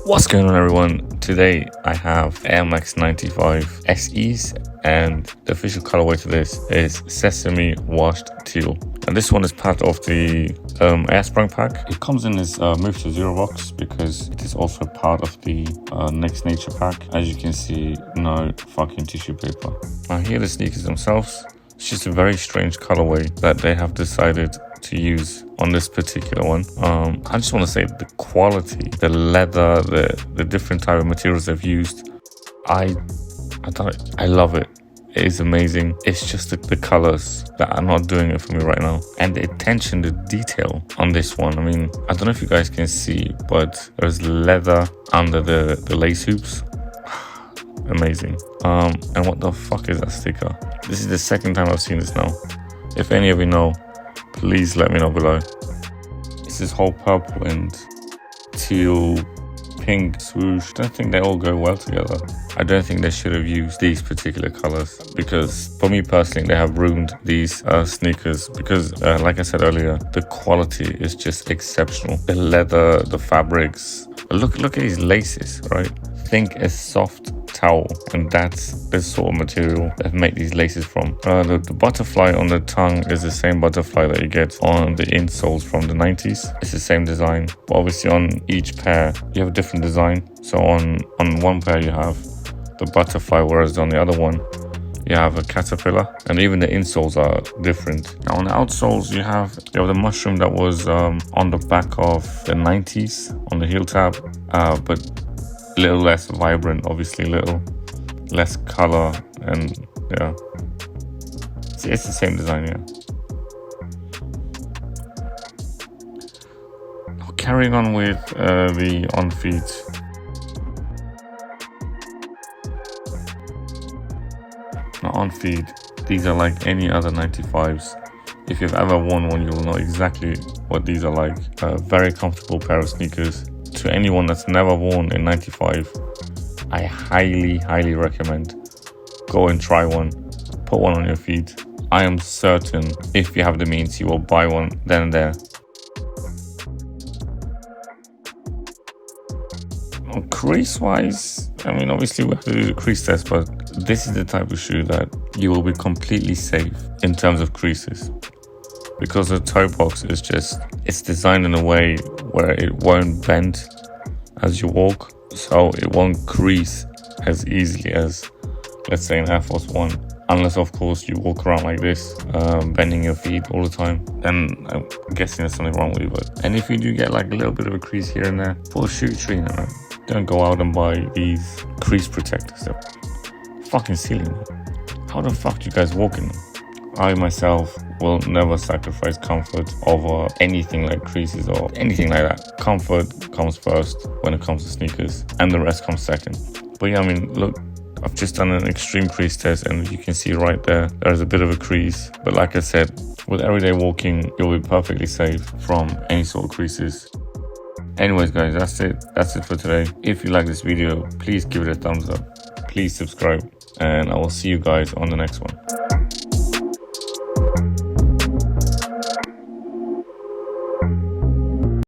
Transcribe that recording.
What's going on, everyone? Today I have Air Max 95 SEs, and the official colorway to this is Sesame Washed Teal. And this one is part of the Air Sprung Pack. It comes in this Move to Zero box because it is also part of the Next Nature pack. As you can see, no fucking tissue paper. Now here are the sneakers themselves. It's just a very strange colorway that they have decided to use on this particular one. I just want to say the quality, the leather, the different type of materials they've used, I love it. It is amazing. It's just the colors that are not doing it for me right now, and the attention to detail on this one. I mean, I don't know if you guys can see, but there's leather under the lace hoops. Amazing. And what the fuck is that sticker? This is the second time I've seen this now. If any of you know, please let me know below. It's this whole purple and teal pink swoosh. I don't think they all go well together. I don't think they should have used these particular colors, because for me personally, they have ruined these sneakers, because like I said earlier, the quality is just exceptional. The leather, the fabrics, look at these laces, right? Think a soft towel, and that's the sort of material that make these laces from. The butterfly on the tongue is the same butterfly that you get on the insoles from the 90s. It's the same design, but obviously on each pair you have a different design. So on one pair you have the butterfly, whereas on the other one you have a caterpillar, and even the insoles are different. Now on the outsoles you have the mushroom that was on the back of the 90s on the heel tab, but a little less vibrant, obviously, a little less color, and yeah, it's the same design. Yeah. Now, carrying on with the on feet. Now on feet, these are like any other 95s. If you've ever worn one, you'll know exactly what these are like. A very comfortable pair of sneakers. To anyone that's never worn a 95, I highly recommend go and try one, put one on your feet. I am certain if you have the means, you will buy one then and there. Crease wise, I mean, obviously we have to do the crease test, but this is the type of shoe that you will be completely safe in terms of creases, because the toe box is it's designed in a way where it won't bend as you walk, so it won't crease as easily as, let's say, an Air Force One, unless of course you walk around like this, bending your feet all the time. Then I'm guessing there's something wrong with you. And if you do get like a little bit of a crease here and there, put a shoe trainer on. Don't go out and buy these crease protectors. They're fucking silly. How the fuck do you guys walk in them? I myself will never sacrifice comfort over anything like creases or anything like that. Comfort comes first when it comes to sneakers, and the rest comes second. But yeah, I mean, look, I've just done an extreme crease test, and you can see right there's a bit of a crease. But like I said, with everyday walking, you'll be perfectly safe from any sort of creases. Anyways, guys, that's it for today. If you like this video, please give it a thumbs up. Please subscribe, and I will see you guys on the next one.